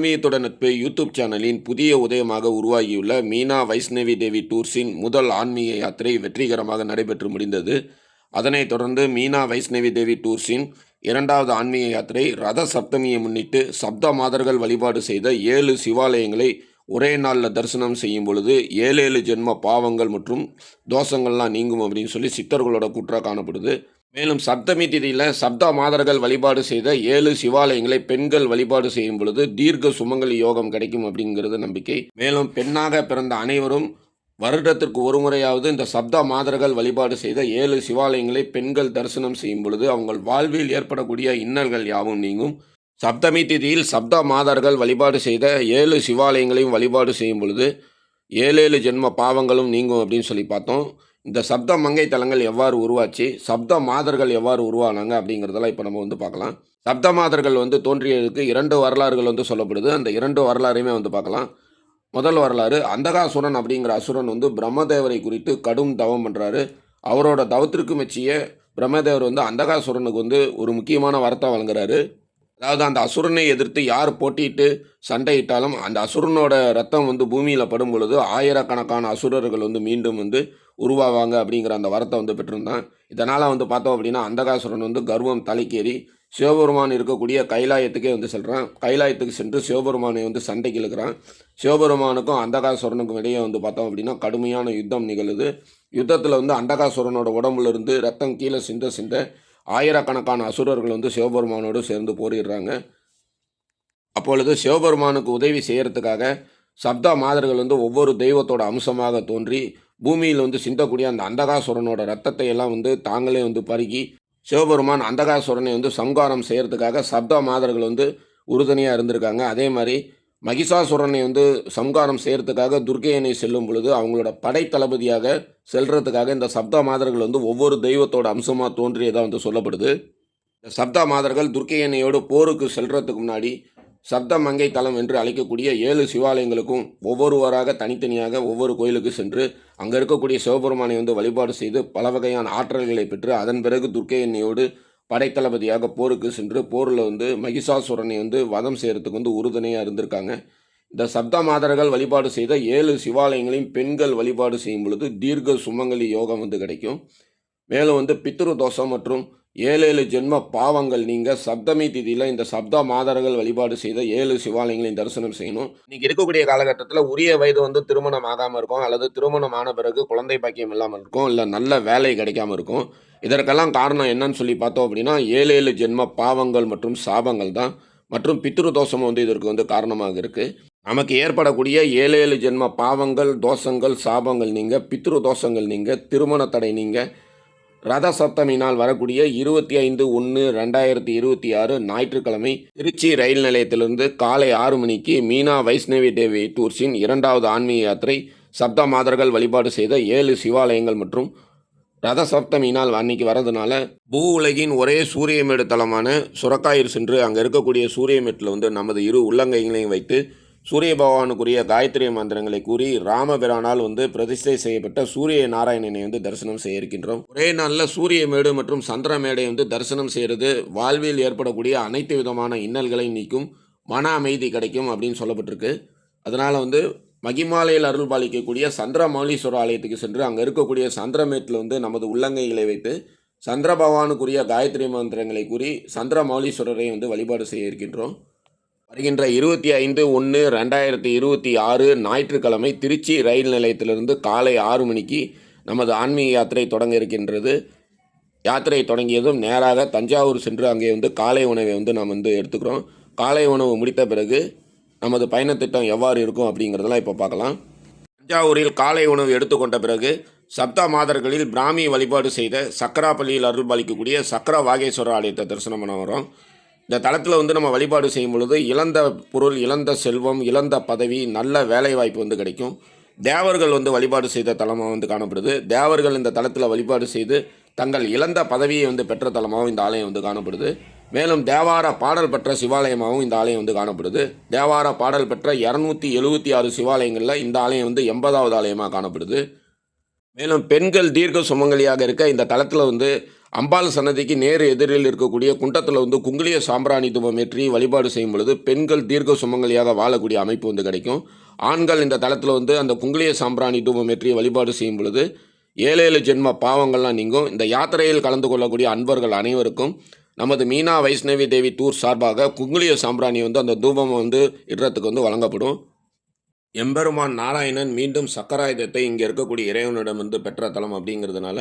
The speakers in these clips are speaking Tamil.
ஆன்மீகத்துடன் நட்பு யூடியூப் சேனலின் புதிய உதயமாக உருவாகியுள்ள மீனா வைஷ்ணவி தேவி டூர்ஸின் முதல் ஆன்மீக யாத்திரை வெற்றிகரமாக நடைபெற்று முடிந்தது. அதனைத் தொடர்ந்து மீனா வைஷ்ணவி தேவி டூர்ஸின் இரண்டாவது ஆன்மீக யாத்திரை ரத சப்தமியை முன்னிட்டு சப்த மாதர்கள் வழிபாடு செய்த 7 சிவாலயங்களை ஒரே நாளில் தரிசனம் செய்யும் பொழுது 7 ஜென்ம பாவங்கள் மற்றும் தோஷங்கள்லாம் நீங்கும் அப்படின்னு சொல்லி சித்தர்களோட கூற்றாக காணப்படுது. மேலும் சப்தமி திதியில் சப்த மாதர்கள் வழிபாடு செய்த 7 சிவாலயங்களை பெண்கள் வழிபாடு செய்யும் பொழுது தீர்க்க சுமங்கலி யோகம் கிடைக்கும் அப்படிங்கிறது நம்பிக்கை. மேலும் பெண்ணாக பிறந்த அனைவரும் வருடத்திற்கு ஒரு முறையாவது இந்த சப்த மாதர்கள் வழிபாடு செய்த 7 சிவாலயங்களை பெண்கள் தரிசனம் செய்யும் பொழுது அவங்கள் வாழ்வில் ஏற்படக்கூடிய இன்னல்கள் யாவும் நீங்கும். சப்தமி திதியில் சப்த மாதர்கள் வழிபாடு செய்த 7 சிவாலயங்களையும் வழிபாடு செய்யும் பொழுது 7 ஜென்ம பாவங்களும் நீங்கும் அப்படின்னு சொல்லி பார்த்தோம். இந்த சப்த மங்கை தலங்கள் எவ்வாறு உருவாச்சு, சப்த மாதர்கள் எவ்வாறு உருவானாங்க அப்படிங்கிறதெல்லாம் இப்போ நம்ம பார்க்கலாம். சப்த மாதர்கள் தோன்றியதுக்கு 2 வரலாறுகள் சொல்லப்படுது. அந்த 2 வரலாறையுமே பார்க்கலாம். முதல் வரலாறு, அந்தகாசுரன் அப்படிங்கிற அசுரன் பிரம்மதேவரை குறித்து கடும் தவம் பண்ணுறாரு. அவரோட தவத்திற்கு மெச்சிய பிரம்மதேவர் அந்தகாசுரனுக்கு ஒரு முக்கியமான வரத்தை வழங்குறாரு. அதாவது அந்த அசுரனை எதிர்த்து யார் போட்டிட்டு சண்டையிட்டாலும் அந்த அசுரனோட ரத்தம் பூமியில் படும் பொழுது ஆயிரக்கணக்கான அசுரர்கள் மீண்டும் உருவாவாங்க அப்படிங்கிற அந்த வரத்தை பெற்றிருந்தான். இதனால் பார்த்தோம் அப்படின்னா அந்தகாசுரன் கர்வம் தலைக்கேறி சிவபெருமான் இருக்கக்கூடிய கைலாயத்துக்கே செல்கிறான். கைலாயத்துக்கு சென்று சிவபெருமானை சண்டைக்கு இழுக்கிறான். சிவபெருமானுக்கும் அந்தகாசுரனுக்கும் இடையே பார்த்தோம் அப்படின்னா கடுமையான யுத்தம் நிகழுது. யுத்தத்தில் அந்தகாசுரனோட உடம்புல இருந்து ரத்தம் கீழே சிந்த ஆயிரக்கணக்கான அசுரர்கள் சிவபெருமானோடு சேர்ந்து போரிடுறாங்க. அப்பொழுது சிவபெருமானுக்கு உதவி செய்கிறதுக்காக சப்த மாதர்கள் ஒவ்வொரு தெய்வத்தோட அம்சமாக தோன்றி பூமியில் சிந்தக்கூடிய அந்த அந்தகாசுரனோட ரத்தத்தை எல்லாம் தாங்களே பருகி சிவபெருமான் அந்தகாசுரனை சங்காரம் செய்கிறதுக்காக சப்த மாதர்கள் உறுதுணையாக இருந்திருக்காங்க. அதே மாதிரி மகிஷாசுரனை சம்காரம் செய்கிறதுக்காக துர்க்கையனை செல்லும் பொழுது அவங்களோட படை தளபதியாக செல்றதுக்காக இந்த சப்த மாதர்கள் ஒவ்வொரு தெய்வத்தோட அம்சமாக தோன்றியதாக சொல்லப்படுது. இந்த சப்த மாதர்கள் துர்க்கையனையோடு போருக்கு செல்றதுக்கு முன்னாடி சப்த மங்கை தலம் என்று அழைக்கக்கூடிய 7 சிவாலயங்களுக்கும் ஒவ்வொருவராக தனித்தனியாக ஒவ்வொரு கோயிலுக்கு சென்று அங்கே இருக்கக்கூடிய சிவபெருமானை வழிபாடு செய்து பல வகையான ஆற்றல்களை பெற்று அதன் பிறகு துர்க்கையனையோடு படைத்தளபதியாக போருக்கு சென்று போரில் மகிஷாசுரனை வதம் செய்கிறதுக்கு உறுதுணையாக இருந்திருக்காங்க. இந்த சப்த மாதர்கள் வழிபாடு செய்த 7 சிவாலயங்களையும் பெண்கள் வழிபாடு செய்யும் பொழுது தீர்க்க சுமங்கலி யோகம் கிடைக்கும். மேலும் பித்ரு தோஷம் மற்றும் 7 ஜென்ம பாவங்கள் நீங்கள் சப்தமி திதியில் இந்த சப்த மாதர்கள் வழிபாடு செய்த 7 சிவாலயங்களையும் தரிசனம் செய்யணும். இன்றைக்கி இருக்கக்கூடிய காலகட்டத்தில் உரிய வயது திருமணம் ஆகாமல் இருக்கும், அல்லது திருமணம் ஆன பிறகு குழந்தை பாக்கியம் இல்லாமல் இருக்கும், இல்லை நல்ல வேலை கிடைக்காமல் இருக்கும். இதற்கெல்லாம் காரணம் என்னன்னு சொல்லி பார்த்தோம் அப்படின்னா 7 ஜென்ம பாவங்கள் மற்றும் சாபங்கள் தான். மற்றும் பித்ரு தோஷமும் இதற்கு காரணமாக இருக்குது. நமக்கு ஏற்படக்கூடிய 7 ஜென்ம பாவங்கள், தோஷங்கள், சாபங்கள் நீங்கள், பித்ரு தோஷங்கள் நீங்கள், திருமண தடை நீங்கள், ரத சப்தமி நாள் வரக்கூடிய 25/1/2026 ஞாயிற்றுக்கிழமை திருச்சி ரயில் நிலையத்திலிருந்து காலை 6 மணிக்கு மீனா வைஷ்ணவி தேவி டூர்ஸின் இரண்டாவது ஆன்மீக யாத்திரை சப்த மாதர்கள் வழிபாடு செய்த 7 சிவாலயங்கள் மற்றும் ரத சப்தமி நாள் அன்னைக்கு வரதுனால பூ உலகின் ஒரே சூரியமேடு தலமான சுரக்காயூர் சென்று அங்கே இருக்கக்கூடிய சூரியமேட்டில் நமது 2 உள்ளங்கைகளையும் வைத்து சூரிய பகவானுக்குரிய காயத்ரி மந்திரங்களை கூறி ராமபிரானால் பிரதிஷ்டை செய்யப்பட்ட சூரிய நாராயணனை தரிசனம் செய்ய இருக்கின்றோம். ஒரே நாளில் சூரியமேடு மற்றும் சந்திரமேடை தரிசனம் செய்கிறது வாழ்வில் ஏற்படக்கூடிய அனைத்து விதமான இன்னல்களையும் நீக்கும், மன அமைதி கிடைக்கும் அப்படின்னு சொல்லப்பட்டிருக்கு. அதனால் மகிமாலையில் அருள் பாலிக்கக்கூடிய சந்திரமௌலீஸ்வரர் ஆலயத்துக்கு சென்று அங்கே இருக்கக்கூடிய சந்திரமேட்டில் நமது உள்ளங்கைகளை வைத்து சந்திர பகவானுக்குரிய காயத்ரி மந்திரங்களை கூறி சந்திரமௌலீஸ்வரரை வழிபாடு செய்ய இருக்கின்றோம். வருகின்ற 25/1/2026 ஞாயிற்றுக்கிழமை திருச்சி ரயில் நிலையத்திலிருந்து காலை 6 மணிக்கு நமது ஆன்மீக யாத்திரை தொடங்க இருக்கின்றது. யாத்திரை தொடங்கியதும் நேராக தஞ்சாவூர் சென்று அங்கே காலை உணவை நாம் எடுத்துக்கிறோம். காலை உணவு முடித்த பிறகு நமது பயணத்திட்டம் எவ்வாறு இருக்கும் அப்படிங்கிறதெல்லாம் இப்போ பார்க்கலாம். தஞ்சாவூரில் காலை உணவு எடுத்துக்கொண்ட பிறகு சப்த மாதர்களில் பிராமி வழிபாடு செய்த சக்கராப்பள்ளியில் அருள் பாலிக்கக்கூடிய சக்கர வாகேஸ்வரர் ஆலயத்தை தரிசனம் பண்ண வரோம். இந்த தளத்தில் நம்ம வழிபாடு செய்யும் பொழுது இழந்த பொருள், இழந்த செல்வம், இழந்த பதவி, நல்ல வேலை வாய்ப்பு கிடைக்கும். தேவர்கள் வழிபாடு செய்த தலமாக காணப்படுது. தேவர்கள் இந்த தளத்தில் வழிபாடு செய்து தங்கள் இழந்த பதவியை பெற்ற தலமாகவும் இந்த ஆலயம் காணப்படுது. மேலும் தேவார பாடல் பெற்ற சிவாலயமாகவும் இந்த ஆலயம் காணப்படுது. தேவார பாடல் பெற்ற 276 சிவாலயங்களில் இந்த ஆலயம் 80வது ஆலயமாக காணப்படுது. மேலும் பெண்கள் தீர்க்க சுமங்கலியாக இருக்க இந்த தளத்தில் அம்பாள் சன்னதிக்கு நேர் எதிரில் இருக்கக்கூடிய குண்டத்தில் வந்து குங்குளிய சாம்பிராணி தூபம் ஏற்றி வழிபாடு செய்யும் பொழுது பெண்கள் தீர்க்க சுமங்கலியாக வாழக்கூடிய அமைப்பு வந்து கிடைக்கும். ஆண்கள் இந்த தளத்தில் வந்து அந்த குங்குளிய சாம்பிராணி தூபம் ஏற்றி வழிபாடு செய்யும் பொழுது 7 ஜென்ம பாவங்கள்லாம் நீங்கும். இந்த யாத்திரையில் கலந்து கொள்ளக்கூடிய அன்பர்கள் அனைவருக்கும் நமது மீனா வைஷ்ணவி தேவி டூர் சார்பாக குங்குளிய சாம்பிராணி வந்து அந்த தூபம் வந்து இடுறதுக்கு வந்து வழங்கப்படும். எம்பெருமான் நாராயணன் மீண்டும் சக்கராயுதத்தை இங்கே இருக்கக்கூடிய இறைவனிடம் வந்து பெற்ற தலம் அப்படிங்கிறதுனால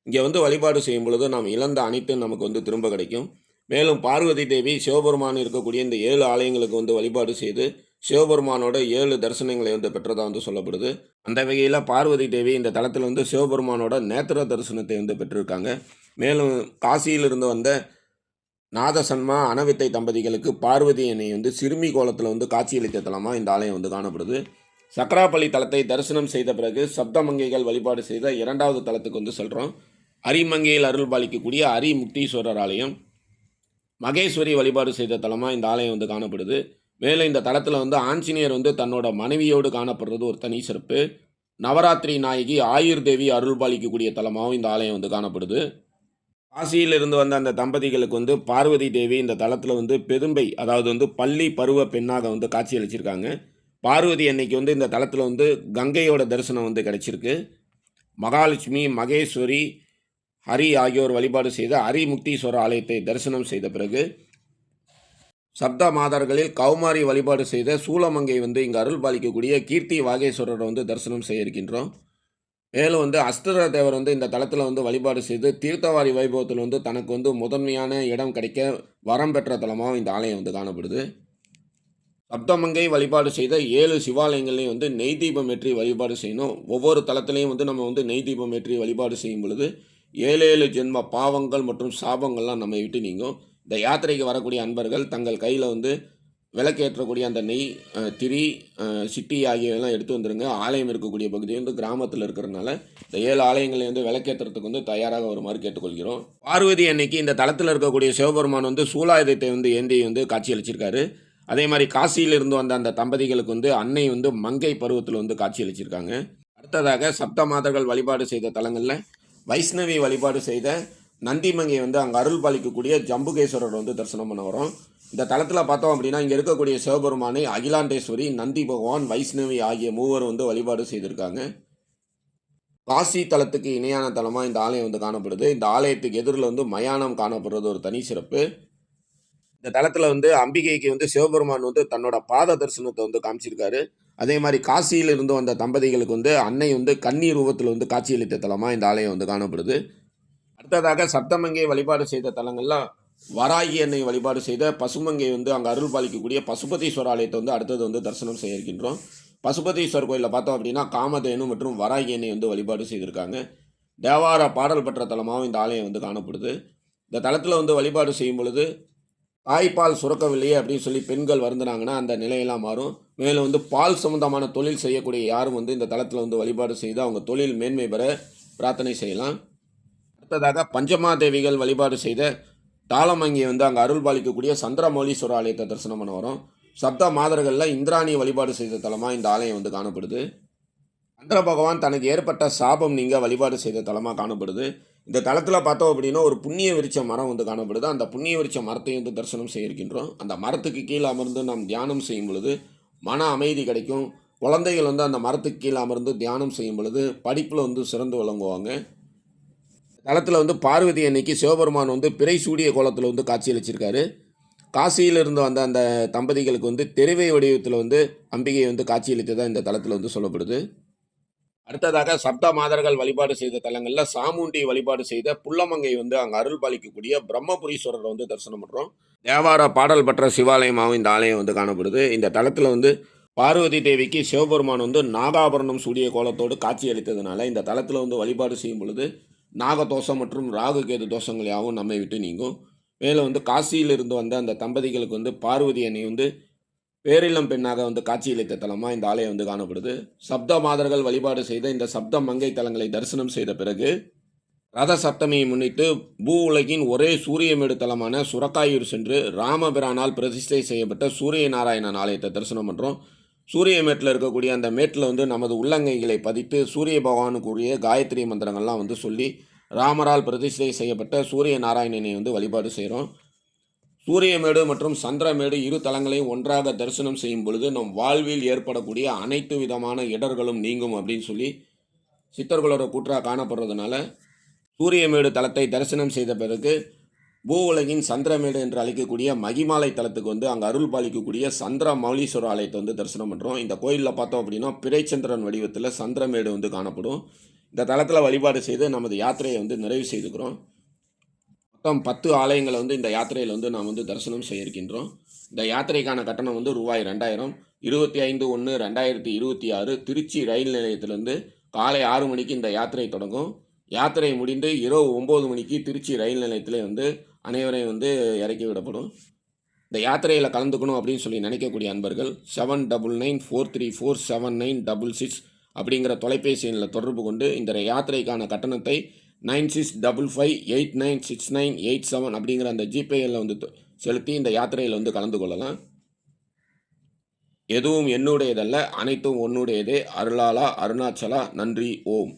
இங்கே வந்து வழிபாடு செய்யும் பொழுது நாம் இழந்த அனைத்தும் நமக்கு வந்து திரும்ப கிடைக்கும். மேலும் பார்வதி தேவி சிவபெருமான் இருக்கக்கூடிய இந்த 7 ஆலயங்களுக்கு வந்து வழிபாடு செய்து சிவபெருமானோட 7 தரிசனங்களை வந்து பெற்றதாக வந்து சொல்லப்படுது. அந்த வகையில் பார்வதி தேவி இந்த தலத்தில் வந்து சிவபெருமானோட நேத்திர தரிசனத்தை வந்து பெற்றிருக்காங்க. மேலும் காசியிலிருந்து வந்த நாதசன்மா அனவித்தை தம்பதிகளுக்கு பார்வதி அன்னை வந்து சிறுமி கோலத்தில் வந்து காட்சியளித்த தலமாக இந்த ஆலயம் வந்து காணப்படுது. சக்கராப்பள்ளி தலத்தை தரிசனம் செய்த பிறகு சப்தமங்கைகள் வழிபாடு செய்த 2வது தலத்துக்கு வந்து செல்கிறோம். அரிமங்கையில் அருள் பாலிக்கக்கூடிய அரி முக்தீஸ்வரர் ஆலயம். மகேஸ்வரி வழிபாடு செய்த தலமாக இந்த ஆலயம் வந்து காணப்படுது. மேலும் இந்த தலத்தில் வந்து ஆஞ்சநேயர் வந்து தன்னோட மனைவியோடு காணப்படுறது ஒரு தனி சிறப்பு. நவராத்திரி நாயகி ஆயுர் தேவி அருள் பாலிக்கக்கூடிய தலமாகவும் இந்த ஆலயம் வந்து காணப்படுது. காசியிலிருந்து வந்த அந்த தம்பதிகளுக்கு வந்து பார்வதி தேவி இந்த தலத்தில் வந்து பெரும்பை, அதாவது வந்து பள்ளி பருவ பெண்ணாக வந்து காட்சி அளிச்சிருக்காங்க. பார்வதி அன்னைக்கு வந்து இந்த தலத்தில் வந்து கங்கையோட தரிசனம் வந்து கிடைச்சிருக்கு. மகாலட்சுமி, மகேஸ்வரி, ஹரி ஆகியோர் வழிபாடு செய்த ஹரிமுக்தீஸ்வரர் ஆலயத்தை தரிசனம் செய்த பிறகு சப்த மாதர்களில் கௌமாரி வழிபாடு செய்த சூலமங்கை வந்து இங்கே அருள் பாலிக்கக்கூடிய கீர்த்தி வாகேஸ்வரரை வந்து தரிசனம் செய்ய இருக்கின்றோம். மேலும் வந்து அஷ்டர தேவர் வந்து இந்த தலத்தில் வந்து வழிபாடு செய்து தீர்த்தவாரி வைபவத்தில் வந்து தனக்கு வந்து முதன்மையான இடம் கிடைக்க வரம் பெற்ற தலமாக இந்த ஆலயம் வந்து காணப்படுது. சப்தமங்கை வழிபாடு செய்த 7 சிவாலயங்களையும் வந்து நெய் தீபம் ஏற்றி வழிபாடு செய்யணும். ஒவ்வொரு தலத்திலையும் வந்து நம்ம வந்து நெய் தீபம் ஏற்றி வழிபாடு செய்யும் பொழுது 7 ஜென்ம பாவங்கள் மற்றும் சாபங்கள்லாம் நம்ம விட்டு நீங்கும். இந்த யாத்திரைக்கு வரக்கூடிய அன்பர்கள் தங்கள் கையில் வந்து விளக்கேற்றக்கூடிய அந்த நெய், திரி, சிட்டி ஆகியவெல்லாம் எடுத்து வந்துடுங்க. ஆலயம் இருக்கக்கூடிய பகுதி வந்து கிராமத்தில் இருக்கிறதுனால இந்த 7 ஆலயங்களை வந்து விளக்கேற்றுறதுக்கு வந்து தயாராக வருமாறு கேட்டுக்கொள்கிறோம். பார்வதி அன்னைக்கு இந்த தலத்தில் இருக்கக்கூடிய சிவபெருமான் வந்து சூலாயுதத்தை வந்து ஏந்தி வந்து காட்சியளிச்சிருக்காரு. அதே மாதிரி காசியிலிருந்து வந்த அந்த தம்பதிகளுக்கு வந்து அன்னை வந்து மங்கை பருவத்தில் வந்து காட்சியளிச்சிருக்காங்க. அடுத்ததாக சப்த மாதர்கள் வழிபாடு செய்த தலங்களில் வைஷ்ணவி வழிபாடு செய்த நந்திமங்கை வந்து அங்கே அருள் பாலிக்கக்கூடிய ஜம்புகேஸ்வரர் வந்து தரிசனம் பண்ண வரோம். இந்த தலத்தில் பார்த்தோம் அப்படின்னா இங்கே இருக்கக்கூடிய சிவபெருமானை அகிலாண்டேஸ்வரி, நந்தி பகவான், வைஷ்ணவி ஆகிய மூவர் வந்து வழிபாடு செய்திருக்காங்க. காசி தலத்துக்கு இணையான தலமாக இந்த ஆலயம் வந்து காணப்படுது. இந்த ஆலயத்துக்கு எதிரில் வந்து மயானம் காணப்படுறது ஒரு தனி சிறப்பு. இந்த தலத்தில் வந்து அம்பிகைக்கு வந்து சிவபெருமான் வந்து தன்னோட பாத தரிசனத்தை வந்து காமிச்சிருக்காரு. அதே மாதிரி காசியில் இருந்து வந்த தம்பதிகளுக்கு வந்து அன்னை வந்து கன்னி ரூபத்தில் வந்து காட்சியளித்த தலமாக இந்த ஆலயம் வந்து காணப்படுது. அடுத்ததாக சப்தமங்கை வழிபாடு செய்த தலங்கள்லாம் வராகி அன்னை வழிபாடு செய்த பசுமங்கை வந்து அங்கே அருள் பாலிக்கக்கூடிய பசுபதீஸ்வரர் ஆலயத்தை வந்து அடுத்தது வந்து தரிசனம் செய்ய இருக்கின்றோம். பசுபதீஸ்வரர் கோயிலில் பார்த்தோம் அப்படின்னா காமதேனு மற்றும் வராகி அன்னை வந்து வழிபாடு செய்திருக்காங்க. தேவார பாடல் பெற்ற தலமாகவும் இந்த ஆலயம் வந்து காணப்படுது. இந்த தலத்தில் வந்து வழிபாடு செய்யும் பொழுது தாய்ப்பால் சுரக்கவில்லையே அப்படின்னு சொல்லி பெண்கள் வருந்தினாங்கன்னா அந்த நிலையெல்லாம் மாறும். மேலும் வந்து பால் சம்பந்தமான தொழில் செய்யக்கூடிய யாரும் வந்து இந்த தலத்தில் வந்து வழிபாடு செய்து அவங்க தொழில் மேன்மை பெற பிரார்த்தனை செய்யலாம். அடுத்ததாக பஞ்சமாதேவிகள் வழிபாடு செய்த தாளமங்கி வந்து அங்கே அருள் பாலிக்கக்கூடிய சந்திரமௌலீஸ்வரர் ஆலயத்தை தரிசனம் பண்ண வரும். சப்த மாதர்களில் இந்திராணி வழிபாடு செய்த தலமாக இந்த ஆலயம் வந்து காணப்படுது. சந்திர பகவான் தனக்கு ஏற்பட்ட சாபம் நீங்க வழிபாடு செய்த தலமாக காணப்படுது. இந்த தலத்தில் பார்த்தோம் அப்படின்னா ஒரு புண்ணிய விருட்ச மரம் வந்து காணப்படுது. அந்த புண்ணிய விருட்ச மரத்தையும் வந்து தரிசனம் செய்ய இருக்கின்றோம். அந்த மரத்துக்கு கீழே அமர்ந்து நாம் தியானம் செய்யும் பொழுது மன அமைதி கிடைக்கும். குழந்தைகள் வந்து அந்த மரத்துக்கு கீழே அமர்ந்து தியானம் செய்யும் பொழுது படிப்பில் வந்து சிறந்து விளங்குவாங்க. தலத்தில் வந்து பார்வதி அன்னைக்கு சிவபெருமான் வந்து பிறை சூடிய கோலத்தில் வந்து காட்சியளிச்சிருக்காரு. காசியிலிருந்து வந்த அந்த தம்பதிகளுக்கு வந்து தெரிவை வடிவத்தில் வந்து அம்பிகை வந்து காட்சியளித்ததாக இந்த தலத்தில் வந்து சொல்லப்படுது. அடுத்ததாக சப்த மாதர்கள் வழிபாடு செய்த தலங்களில் சாமுண்டி வழிபாடு செய்த புள்ளமங்கை வந்து அங்கே அருள் பாலிக்கக்கூடிய பிரம்மபுரீஸ்வரரை வந்து தரிசனம் பண்ணுறோம். தேவார பாடல் பெற்ற சிவாலயமாகவும் இந்த ஆலயம் வந்து காணப்படுது. இந்த தலத்தில் வந்து பார்வதி தேவிக்கு சிவபெருமான் வந்து நாகாபரணம் சூடிய கோலத்தோடு காட்சி அளித்ததுனால இந்த தலத்தில் வந்து வழிபாடு செய்யும் பொழுது நாகதோஷம் மற்றும் ராகு கேது தோஷங்கள் யாவும் நம்மை விட்டு நீங்கும். மேலும் வந்து காசியிலிருந்து வந்த அந்த தம்பதிகளுக்கு வந்து பார்வதி அன்னை வந்து பேரிளம் பெண்ணாக வந்து காட்சியளித்த தலமாக இந்த ஆலயம் வந்து காணப்படுது. சப்த மாதர்கள் வழிபாடு செய்த இந்த சப்த மங்கை தலங்களை தரிசனம் செய்த பிறகு ரத சப்தமியை முன்னிட்டு பூ உலகின் ஒரே சூரியமேடு தலமான சுரக்காயூர் சென்று ராமபிரானால் பிரதிஷ்டை செய்யப்பட்ட சூரிய நாராயணன் ஆலயத்தை தரிசனம் பண்ணுறோம். சூரிய மேட்டில் இருக்கக்கூடிய அந்த மேட்டில் வந்து நமது உள்ளங்கைகளை பதித்து சூரிய பகவானுக்குரிய காயத்ரி மந்திரங்கள்லாம் வந்து சொல்லி ராமரால் பிரதிஷ்டை செய்யப்பட்ட சூரிய நாராயணனை வந்து வழிபாடு செய்கிறோம். சூரியமேடு மற்றும் சந்திரமேடு இரு தலங்களையும் ஒன்றாக தரிசனம் செய்யும் பொழுது நம் வாழ்வில் ஏற்படக்கூடிய அனைத்து விதமான இடர்களும் நீங்கும் அப்படின்னு சொல்லி சித்தர்களோட கூற்றாக காணப்படுறதுனால சூரியமேடு தலத்தை தரிசனம் செய்த பிறகு பூ உலகின் சந்திரமேடு என்று அழைக்கக்கூடிய மகிமாலை தலத்துக்கு வந்து அங்கே அருள் பாலிக்கக்கூடிய சந்திர மௌலீஸ்வரர் ஆலயத்தை வந்து தரிசனம் பண்ணுறோம். இந்த கோயிலில் பார்த்தோம் அப்படின்னா பிறைச்சந்திரன் வடிவத்தில் சந்திரமேடு வந்து காணப்படும். இந்த தலத்தில் வழிபாடு செய்து நமது யாத்திரையை வந்து நிறைவு செய்துக்கிறோம். மொத்தம் 10 ஆலயங்களை வந்து இந்த யாத்திரையில் வந்து நாம் வந்து தரிசனம் செய்ய இருக்கின்றோம். இந்த யாத்திரைக்கான கட்டணம் வந்து ரூபாய் 2000. 25/1/2026 திருச்சி ரயில் நிலையத்திலிருந்து காலை 6 மணிக்கு இந்த யாத்திரை தொடங்கும். யாத்திரை முடிந்து இரவு 9 மணிக்கு திருச்சி ரயில் நிலையத்தில் வந்து அனைவரையும் வந்து இறக்கி விடப்படும். இந்த யாத்திரையில் கலந்துக்கணும் அப்படின்னு சொல்லி நினைக்கக்கூடிய அன்பர்கள் 7994347966 அப்படிங்கிற தொலைபேசி எண்ணில் தொடர்பு கொண்டு இந்த யாத்திரைக்கான கட்டணத்தை 9655896987 அப்படிங்கிற அந்த ஜிபேயில் வந்து செலுத்தி இந்த யாத்திரையில் வந்து கலந்து கொள்ளலாம். எதுவும் என்னுடையதல்ல, அனைத்தும் உன்னுடையதே. அருளாளா அருணாச்சலா. நன்றி. ஓம்.